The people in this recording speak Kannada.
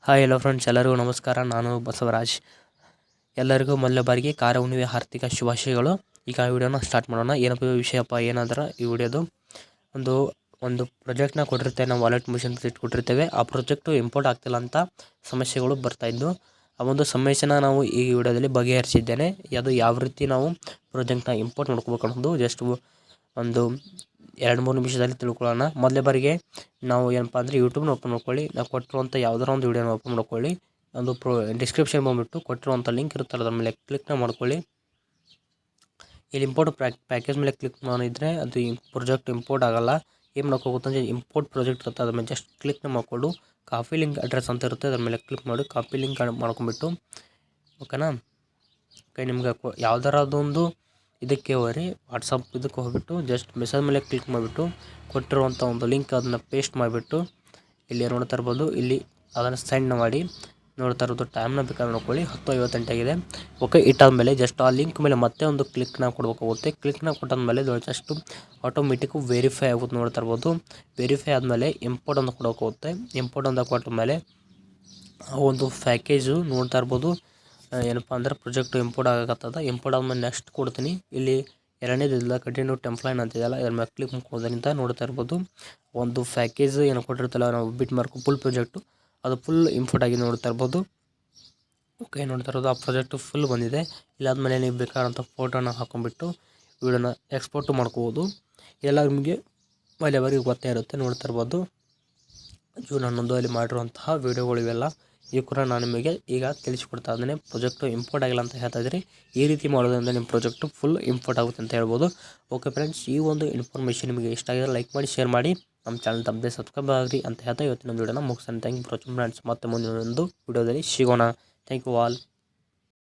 ಹಾಯ್ ಹಲೋ ಫ್ರೆಂಡ್ಸ್, ಎಲ್ಲರಿಗೂ ನಮಸ್ಕಾರ. ನಾನು ಬಸವರಾಜ್. ಎಲ್ಲರಿಗೂ ಮೊದಲ ಬಾರಿಗೆ ಕಾರ ಹುಣ್ಣಿಮೆ ಆರ್ಥಿಕ ಶುಭಾಶಯಗಳು. ಈಗ ಈ ವಿಡಿಯೋನ ಸ್ಟಾರ್ಟ್ ಮಾಡೋಣ. ಏನಪ್ಪ ವಿಷಯಪ್ಪ ಏನಂದ್ರೆ, ಈ ವಿಡಿಯೋದು ಒಂದು ಪ್ರಾಜೆಕ್ಟ್ನ ಕೊಟ್ಟಿರ್ತೇವೆ. ನಾವು ವಾಲೆಟ್ ಮಿಷನ್ ಪ್ರಾಜೆಕ್ಟ್ ಕೊಟ್ಟಿರ್ತೇವೆ. ಆ ಪ್ರಾಜೆಕ್ಟು ಇಂಪೋರ್ಟ್ ಆಗ್ತಿಲ್ಲ ಅಂತ ಸಮಸ್ಯೆಗಳು ಬರ್ತಾಯಿದ್ದು, ಆ ಒಂದು ಸಮಸ್ಯೆನ ನಾವು ಈ ವಿಡಿಯೋದಲ್ಲಿ ಬಗೆಹರಿಸಿದ್ದೇನೆ. ಅದು ಯಾವ ರೀತಿ ನಾವು ಪ್ರಾಜೆಕ್ಟ್ನ ಇಂಪೋರ್ಟ್ ಮಾಡ್ಕೋಬೇಕು ಅನ್ನೋದು ಜಸ್ಟ್ ಒಂದು 2-3 ನಿಮಿಷದಲ್ಲಿ ತಿಳ್ಕೊಳ್ಳೋಣ. ಮೊದಲೇ ಬಾರಿಗೆ ನಾವು ಏನಪ್ಪ ಅಂದರೆ ಯೂಟ್ಯೂಬ್ನ ಓಪನ್ ಮಾಡ್ಕೊಳ್ಳಿ. ನಾವು ಕೊಟ್ಟಿರುವಂಥ ಯಾವ್ದಾರ ಒಂದು ವಿಡಿಯೋನ ಓಪನ್ ಮಾಡ್ಕೊಳ್ಳಿ. ಒಂದು ಡಿಸ್ಕ್ರಿಪ್ಷನ್ ಬಂದುಬಿಟ್ಟು ಕೊಟ್ಟಿರುವಂಥ ಲಿಂಕ್ ಇರುತ್ತಲ್ಲ, ಅದ್ರ ಮೇಲೆ ಕ್ಲಿಕ್ನ ಮಾಡ್ಕೊಳ್ಳಿ. ಇಲ್ಲಿ ಇಂಪೋರ್ಟ್ ಪ್ಯಾಕೇಜ್ ಮೇಲೆ ಕ್ಲಿಕ್ ಮಾಡಿದರೆ ಅದು ಪ್ರಾಜೆಕ್ಟ್ ಇಂಪೋರ್ಟ್ ಆಗೋಲ್ಲ. ಏನು ಮಾಡ್ಕೋಬೇಕಂದ್ರೆ, ಇಂಪೋರ್ಟ್ ಪ್ರಾಜೆಕ್ಟ್ ಇರುತ್ತೆ, ಅದ್ರ ಮೇಲೆ ಜಸ್ಟ್ ಕ್ಲಿಕ್ನ ಮಾಡಿಕೊಂಡು ಕಾಪಿ ಲಿಂಕ್ ಅಡ್ರೆಸ್ ಅಂತ ಇರುತ್ತೆ, ಅದ್ರ ಮೇಲೆ ಕ್ಲಿಕ್ ಮಾಡಿ ಕಾಪಿ ಲಿಂಕ್ ಮಾಡ್ಕೊಂಬಿಟ್ಟು, ಓಕೆನಾ. ನಿಮ್ಗೆ ಯಾವ್ದಾರ ಅದೊಂದು ಇದಕ್ಕೆ ಹೋಗ್ರಿ, ವಾಟ್ಸಪ್ ಇದಕ್ಕೆ ಹೋಗ್ಬಿಟ್ಟು ಜಸ್ಟ್ ಮೆಸೇಜ್ ಮೇಲೆ ಕ್ಲಿಕ್ ಮಾಡಿಬಿಟ್ಟು ಕೊಟ್ಟಿರುವಂಥ ಒಂದು ಲಿಂಕ್ ಅದನ್ನು ಪೇಸ್ಟ್ ಮಾಡಿಬಿಟ್ಟು ಇಲ್ಲಿ ನೋಡ್ತಾ ಇರ್ಬೋದು. ಇಲ್ಲಿ ಅದನ್ನು ಸೆಂಡ್ ಮಾಡಿ ನೋಡ್ತಾ ಇರೋದು ಟೈಮ್ನ ಬೇಕಾದ್ರೆ ನೋಡ್ಕೊಳ್ಳಿ. 10:58 ಆಗಿದೆ. ಓಕೆ, ಇಟ್ಟಾದಮೇಲೆ ಜಸ್ಟ್ ಆ ಲಿಂಕ್ ಮೇಲೆ ಮತ್ತೆ ಒಂದು ಕ್ಲಿಕ್ನ ಕೊಡಬೇಕಾಗುತ್ತೆ. ಕ್ಲಿಕ್ನ ಕೊಟ್ಟಾದ್ಮೇಲೆ ಜಸ್ಟ್ ಆಟೋಮೆಟಿಕ್ಕು ವೆರಿಫೈ ಆಗುತ್ತೆ ನೋಡ್ತಾ ಇರ್ಬೋದು. ವೆರಿಫೈ ಆದಮೇಲೆ ಇಂಪೋರ್ಟ್ ಅಂತ ಕೊಡೋಕ್ಕೋಗುತ್ತೆ. ಇಂಪೋರ್ಟ್ ಅಂತ ಕೊಟ್ಟ ಮೇಲೆ ಆ ಒಂದು ಪ್ಯಾಕೇಜು ನೋಡ್ತಾ ಇರ್ಬೋದು. ಏನಪ್ಪ ಅಂದ್ರೆ ಪ್ರಾಜೆಕ್ಟ್ ಇಂಪೋರ್ಟ್ ಆಗಕತ್ತದ. ಇಂಪೋರ್ಟ್ ಆದಮೇಲೆ ನೆಕ್ಸ್ಟ್ ಕೊಡ್ತೀನಿ. ಇಲ್ಲಿ ಎರಡನೇದಿಲ್ಲ, ಕಂಟಿನ್ಯೂ ಟೆಂಪ್ಲೈನ್ ಅಂತಿದೆಯಲ್ಲ, ಇದ್ರ ಮೇಲೆ ಕ್ಲಿಕ್ ಮಾಡ್ಕೋದ್ರಿಂದ ನೋಡ್ತಾ ಇರ್ಬೋದು ಒಂದು ಪ್ಯಾಕೇಜ್ ಏನೋ ಕೊಟ್ಟಿರ್ತಲ್ಲ ನಾವು ಬಿಟ್ ಮಾರ್ಕು ಫುಲ್ ಪ್ರಾಜೆಕ್ಟು, ಅದು ಫುಲ್ ಇಂಪೋರ್ಟ್ ಆಗಿ ನೋಡ್ತಾ ಇರ್ಬೋದು. ಓಕೆ, ನೋಡ್ತಾ ಇರೋದು ಆ ಪ್ರಾಜೆಕ್ಟು ಫುಲ್ ಬಂದಿದೆ. ಇಲ್ಲಾದ್ಮೇಲೆ ನೀವು ಬೇಕಾದಂಥ ಫೋಟೋನ ಹಾಕೊಂಡ್ಬಿಟ್ಟು ವಿಡಿಯೋನ ಎಕ್ಸ್ಪೋರ್ಟ್ ಮಾಡ್ಕೋಬೋದು. ಎಲ್ಲ ನಿಮಗೆ ಮನೆಯವರೆಗೆ ಗೊತ್ತೇ ಇರುತ್ತೆ. ನೋಡ್ತಾ ಇರ್ಬೋದು ಜೂನ್ 11 ಅಲ್ಲಿ ಮಾಡಿರುವಂತಹ ವೀಡಿಯೋಗಳು ಇವೆಲ್ಲ. ಈ ಕೂಡ ನಾನು ನಿಮಗೆ ಈಗ ತಿಳಿಸಿಕೊಡ್ತಾ ಇದ್ದೇನೆ. ಪ್ರಾಜೆಕ್ಟು ಇಂಪೋರ್ಟ್ ಆಗಿಲ್ಲ ಅಂತ ಹೇಳ್ತಾ ಇದ್ರಿ. ಈ ರೀತಿ ಮಾಡೋದ್ರಿಂದ ನಿಮ್ಮ ಪ್ರಾಜೆಕ್ಟು ಫುಲ್ ಇಂಪೋರ್ಟ್ ಆಗುತ್ತೆ ಅಂತ ಹೇಳ್ಬೋದು. ಓಕೆ ಫ್ರೆಂಡ್ಸ್, ಈ ಒಂದು ಇನ್ಫಾರ್ಮೇಷನ್ ನಿಮಗೆ ಇಷ್ಟ ಆಗಿದ್ರೆ ಲೈಕ್ ಮಾಡಿ, ಶೇರ್ ಮಾಡಿ, ನಮ್ಮ ಚಾನಲ್ ತಪ್ಪದೆ ಸಬ್ಸ್ಕ್ರೈಬ್ ಆಗಿರಿ ಅಂತ ಹೇಳ್ತಾ ಇವತ್ತಿನ ವಿಡಿಯೋನ ಮುಗಿಸ್ತಾನೆ. Thank you for watching friends. ಮತ್ತೆ ಮುಂದಿನ ಒಂದು ವಿಡಿಯೋದಲ್ಲಿ ಸಿಗೋಣ. Thank you all.